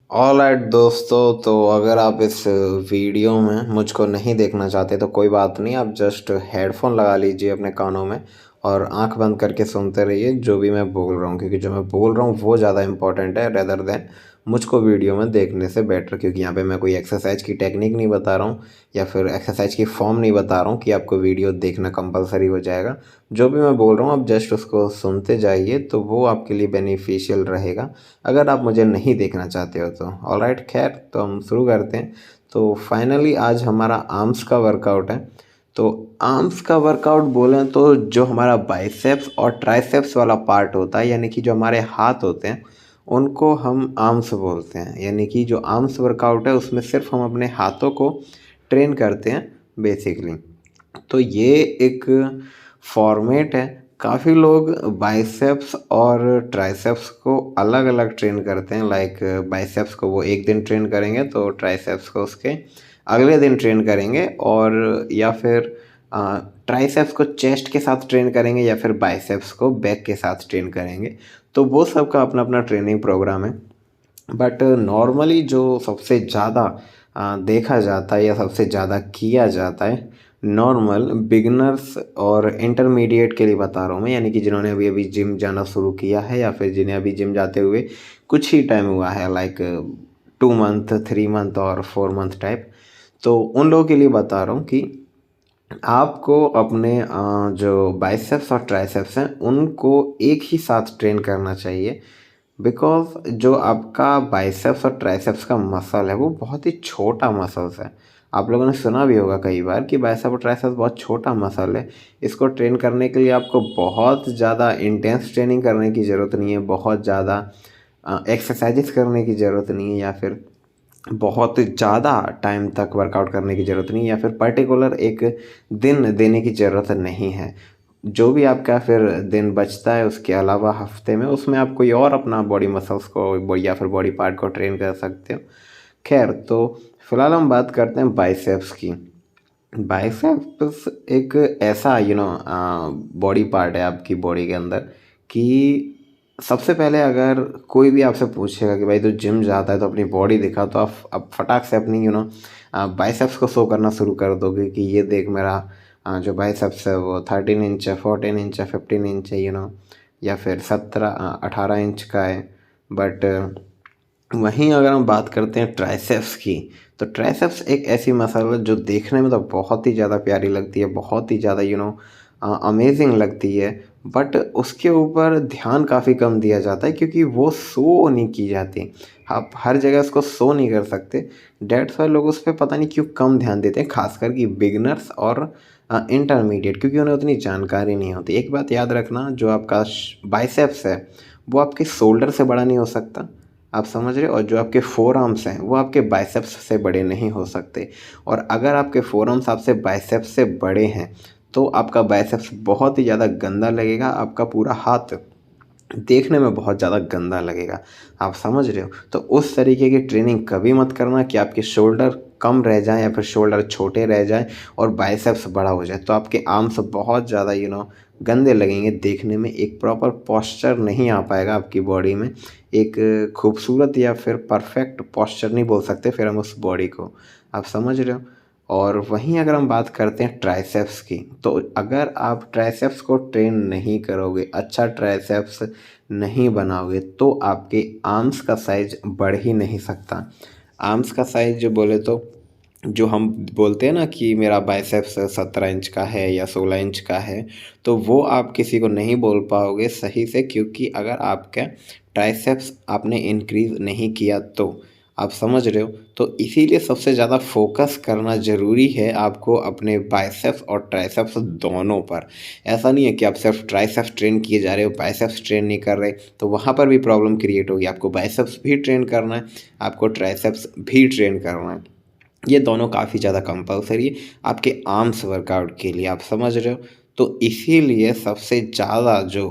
Alright दोस्तों, तो अगर आप इस वीडियो में मुझको नहीं देखना चाहते तो कोई बात नहीं। आप जस्ट हेडफोन लगा लीजिए अपने कानों में और आंख बंद करके सुनते रहिए जो भी मैं बोल रहा हूँ, क्योंकि जो मैं बोल रहा हूँ वो ज़्यादा इंपॉर्टेंट है रेदर देन मुझको वीडियो में देखने से बेटर। क्योंकि यहाँ पे मैं कोई एक्सरसाइज की टेक्निक नहीं बता रहा हूँ या फिर एक्सरसाइज की फॉर्म नहीं बता रहा हूँ कि आपको वीडियो देखना कंपलसरी हो जाएगा। जो भी मैं बोल रहा हूँ आप जस्ट उसको सुनते जाइए, तो वो आपके लिए बेनिफिशियल रहेगा अगर आप मुझे नहीं देखना चाहते हो तो। ऑलराइट, खैर तो हम शुरू करते हैं। तो फाइनली आज हमारा आर्म्स का वर्कआउट है। तो आर्म्स का वर्कआउट बोलें तो जो हमारा बाइसेप्स और ट्राइसेप्स वाला पार्ट होता है, यानी कि जो हमारे हाथ होते हैं उनको हम आर्म्स बोलते हैं। यानी कि जो आर्म्स वर्कआउट है उसमें सिर्फ हम अपने हाथों को ट्रेन करते हैं बेसिकली। तो ये एक फॉर्मेट है। काफ़ी लोग बाइसेप्स और ट्राइसेप्स को अलग अलग ट्रेन करते हैं। लाइक बाइसेप्स को वो एक दिन ट्रेन करेंगे तो ट्राइसेप्स को उसके अगले दिन ट्रेन करेंगे, और या फिर ट्राइसेप्स को चेस्ट के साथ ट्रेन करेंगे या फिर बाइसेप्स को बैक के साथ ट्रेन करेंगे। तो वो सबका अपना अपना ट्रेनिंग प्रोग्राम है। बट नॉर्मली जो सबसे ज़्यादा देखा जाता है या सबसे ज़्यादा किया जाता है नॉर्मल बिगिनर्स और इंटरमीडिएट के लिए बता रहा हूँ मैं, यानी कि जिन्होंने अभी अभी जिम जाना शुरू किया है या फिर जिन्हें अभी जिम जाते हुए कुछ ही टाइम हुआ है, लाइक 2 मंथ 3 मंथ और 4 मंथ टाइप। तो उन लोगों के लिए बता रहा हूँ कि आपको अपने जो बाइसेप्स और ट्राइसेप्स हैं उनको एक ही साथ ट्रेन करना चाहिए। बिकॉज़ जो आपका बाइसेप्स और ट्राइसेप्स का मसल है वो बहुत ही छोटा मसल्स है। आप लोगों ने सुना भी होगा कई बार कि बाइसेप और ट्राइसेप्स बहुत छोटा मसल है। इसको ट्रेन करने के लिए आपको बहुत ज़्यादा इंटेंस ट्रेनिंग करने की ज़रूरत नहीं है, बहुत ज़्यादा एक्सरसाइजेस करने की ज़रूरत नहीं है, या फिर बहुत ज़्यादा टाइम तक वर्कआउट करने की ज़रूरत नहीं है, या फिर पर्टिकुलर एक दिन देने की ज़रूरत नहीं है। जो भी आपका फिर दिन बचता है उसके अलावा हफ्ते में, उसमें आप कोई और अपना बॉडी मसल्स को या फिर बॉडी पार्ट को ट्रेन कर सकते हो। खैर, तो फिलहाल हम बात करते हैं बाइसेप्स की। बाइसेप्स एक ऐसा बॉडी पार्ट है आपकी बॉडी के अंदर कि सबसे पहले अगर कोई भी आपसे पूछेगा कि भाई तू जिम जाता है तो अपनी बॉडी दिखा, तो आप फटाक से अपनी बाइसेप्स को शो करना शुरू कर दोगे कि ये देख मेरा जो बाइसेप्स है वो 13 इंच है, 14 इंच है, 15 इंच है, या फिर 17 18 इंच का है। बट वहीं अगर हम बात करते हैं ट्राइसेप्स की, तो ट्राइसेप्स एक ऐसी मसल है जो देखने में तो बहुत ही ज़्यादा प्यारी लगती है, बहुत ही ज़्यादा अमेजिंग लगती है। बट उसके ऊपर ध्यान काफ़ी कम दिया जाता है क्योंकि वो शो नहीं की जाती। आप हर जगह उसको शो नहीं कर सकते। डेट्स वाई लोग उस पर पता नहीं क्यों कम ध्यान देते हैं, खासकर कि बिगनर्स और इंटरमीडिएट, क्योंकि उन्हें उतनी जानकारी नहीं होती। एक बात याद रखना, जो आपका बाइसेप्स है वो आपके शोल्डर से बड़ा नहीं हो सकता, आप समझ रहे हो, और जो आपके फोर आर्म्स हैं वो आपके बाइसेप्स से बड़े नहीं हो सकते। और अगर आपके फोर आर्म्स आपसे बाइसेप्स से बड़े हैं तो आपका बाइसेप्स बहुत ही ज़्यादा गंदा लगेगा, आपका पूरा हाथ देखने में बहुत ज़्यादा गंदा लगेगा। आप समझ रहे हो, तो उस तरीके की ट्रेनिंग कभी मत करना कि आपके शोल्डर कम रह जाएं या फिर शोल्डर छोटे रह जाएं और बाइसेप्स बड़ा हो जाए, तो आपके आर्म्स बहुत ज़्यादा गंदे लगेंगे देखने में। एक प्रॉपर पोस्चर नहीं आ पाएगा आपकी बॉडी में, एक खूबसूरत या फिर परफेक्ट पोस्चर नहीं बोल सकते फिर हम उस बॉडी को, आप समझ रहे हो। और वहीं अगर हम बात करते हैं ट्राइसेप्स की, तो अगर आप ट्राइसेप्स को ट्रेन नहीं करोगे, अच्छा ट्राइसेप्स नहीं बनाओगे, तो आपके आर्म्स का साइज बढ़ ही नहीं सकता। आर्म्स का साइज जो बोले तो जो हम बोलते हैं ना कि मेरा बाइसेप्स 17 इंच का है या 16 इंच का है, तो वो आप किसी को नहीं बोल पाओगे सही से, क्योंकि अगर आपका ट्राइसेप्स आपने इंक्रीज नहीं किया तो, आप समझ रहे हो। तो इसीलिए सबसे ज़्यादा फोकस करना ज़रूरी है आपको अपने बाइसेप्स और ट्राइसेप्स दोनों पर। ऐसा नहीं है कि आप सिर्फ ट्राइसेप्स ट्रेन किए जा रहे हो, बाइसेप्स ट्रेन नहीं कर रहे, तो वहाँ पर भी प्रॉब्लम क्रिएट होगी। आपको बाइसेप्स भी ट्रेन करना है, आपको ट्राइसेप्स भी ट्रेन करना है। ये दोनों काफ़ी ज़्यादा कंपल्सरी है आपके आर्म्स वर्कआउट के लिए, आप समझ रहे हो। तो इसीलिए सबसे ज़्यादा जो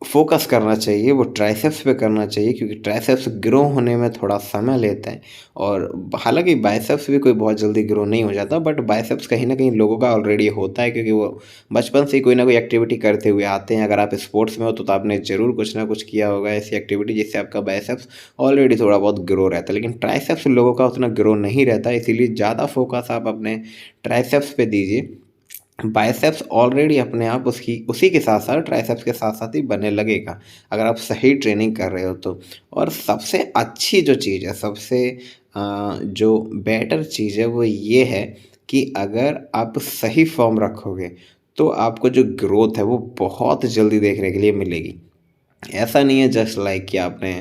फ़ोकस करना चाहिए वो ट्राइसेप्स पे करना चाहिए, क्योंकि ट्राइसेप्स ग्रो होने में थोड़ा समय लेता है। और हालाँकि बाइसेप्स भी कोई बहुत जल्दी ग्रो नहीं हो जाता, बट बाइसेप्स कहीं न कहीं लोगों का ऑलरेडी होता है, क्योंकि वो बचपन से ही कोई ना कोई एक्टिविटी करते हुए आते हैं। अगर आप स्पोर्ट्स में हो तो आपने ज़रूर कुछ ना कुछ किया होगा ऐसी एक्टिविटी जिससे आपका बाइसेप्स ऑलरेडी थोड़ा बहुत ग्रो रहता है। लेकिन ट्राइसेप्स लोगों का उतना ग्रो नहीं रहता, इसीलिए ज़्यादा फ़ोकस आप अपने ट्राइसेप्स पे दीजिए। बाइसेप्स ऑलरेडी अपने आप उसकी उसी के साथ-साथ ट्राइसेप्स के साथ-साथ ही बनने लगेगा, अगर आप सही ट्रेनिंग कर रहे हो तो। और सबसे अच्छी जो चीज़ है, सबसे जो बेटर चीज़ है वो ये है कि अगर आप सही फ़ॉर्म रखोगे, तो आपको जो ग्रोथ है वो बहुत जल्दी देखने के लिए मिलेगी। ऐसा नहीं है जस्ट लाइक कि आपने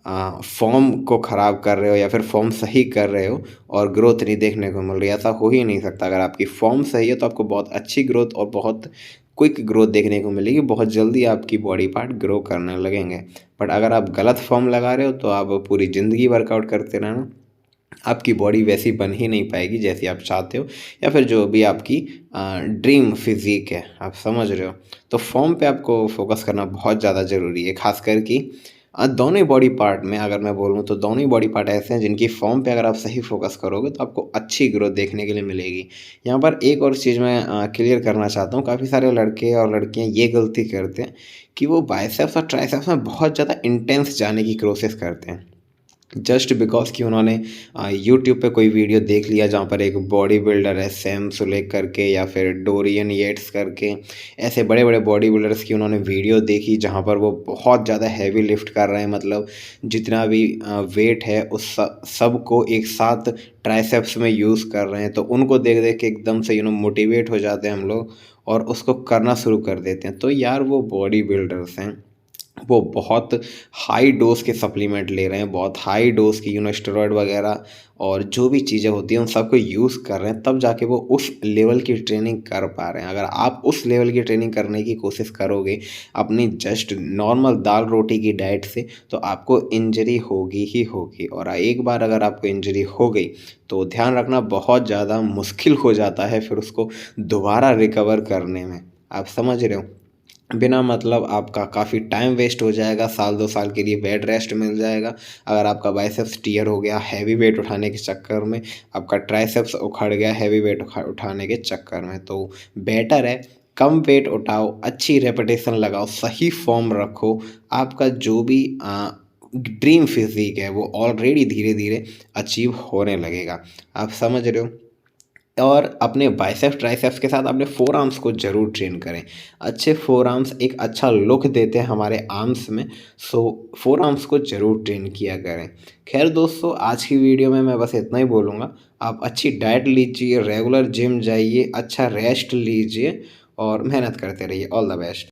फ़ॉर्म को ख़राब कर रहे हो या फिर फ़ॉर्म सही कर रहे हो और ग्रोथ नहीं देखने को मिल रही है, ऐसा हो ही नहीं सकता। अगर आपकी फ़ॉर्म सही है तो आपको बहुत अच्छी ग्रोथ और बहुत क्विक ग्रोथ देखने को मिलेगी, बहुत जल्दी आपकी बॉडी पार्ट ग्रो करने लगेंगे। बट अगर आप गलत फ़ॉर्म लगा रहे हो तो आप पूरी ज़िंदगी वर्कआउट करते रहना, आपकी बॉडी वैसी बन ही नहीं पाएगी जैसी आप चाहते हो, या फिर जो भी आपकी ड्रीम फिज़ीक है, आप समझ रहे हो? तो फ़ॉर्म पे आपको फ़ोकस करना बहुत ज़्यादा ज़रूरी है, ख़ासकर कि दोनों ही बॉडी पार्ट में अगर मैं बोलूँ तो दोनों ही बॉडी पार्ट ऐसे हैं जिनकी फ़ॉर्म पे अगर आप सही फ़ोकस करोगे तो आपको अच्छी ग्रोथ देखने के लिए मिलेगी। यहाँ पर एक और चीज़ मैं क्लियर करना चाहता हूँ, काफ़ी सारे लड़के और लड़कियाँ ये गलती करते हैं कि वो बाइसेप्स और ट्राइसेप्स में बहुत ज़्यादा इंटेंस जाने की कोशिश करते हैं। जस्ट बिकॉज़ कि उन्होंने यूट्यूब पे कोई वीडियो देख लिया जहाँ पर एक बॉडी बिल्डर है सैम सुलेक करके, या फिर डोरियन येट्स करके, ऐसे बड़े-बड़े बॉडी बिल्डर्स की उन्होंने वीडियो देखी जहाँ पर वो बहुत ज़्यादा हैवी लिफ्ट कर रहे हैं, मतलब जितना भी वेट है उस सब को एक साथ ट्राइसेप्स में यूज़ कर रहे हैं। तो उनको देख-देख के एकदम से मोटिवेट हो जाते हैं हम लोग और उसको करना शुरू कर देते हैं। तो यार वो बॉडी बिल्डर्स हैं, वो बहुत हाई डोज़ के सप्लीमेंट ले रहे हैं, बहुत हाई डोज़ की स्टेरॉइड वगैरह और जो भी चीज़ें होती हैं उन सबको यूज़ कर रहे हैं, तब जाके वो उस लेवल की ट्रेनिंग कर पा रहे हैं। अगर आप उस लेवल की ट्रेनिंग करने की कोशिश करोगे अपनी जस्ट नॉर्मल दाल-रोटी की डाइट से, तो आपको इंजरी होगी ही होगी। और एक बार अगर आपको इंजरी हो गई, तो ध्यान रखना बहुत ज़्यादा मुश्किल हो जाता है फिर उसको दोबारा रिकवर करने में। आप समझ रहे हो? बिना मतलब आपका काफ़ी टाइम वेस्ट हो जाएगा, साल 2 साल के लिए बेड रेस्ट मिल जाएगा। अगर आपका बाइसेप्स टियर हो गया हैवी वेट उठाने के चक्कर में, आपका ट्राइसेप्स उखड़ गया हैवी वेट उठाने के चक्कर में, तो बेटर है कम वेट उठाओ, अच्छी रेपिटेशन लगाओ, सही फ़ॉर्म रखो। आपका जो भी ड्रीम फिज़ीक है वो ऑलरेडी धीरे-धीरे अचीव होने लगेगा। आप समझ रहे हो? और अपने बाइसेप्स ट्राइसेप्स के साथ अपने फोर आर्म्स को ज़रूर ट्रेन करें। अच्छे फोर आर्म्स एक अच्छा लुक देते हैं हमारे आर्म्स में, सो फोर आर्म्स को ज़रूर ट्रेन किया करें। खैर दोस्तों, आज की वीडियो में मैं बस इतना ही बोलूँगा। आप अच्छी डाइट लीजिए, रेगुलर जिम जाइए, अच्छा रेस्ट लीजिए और मेहनत करते रहिए। All the best.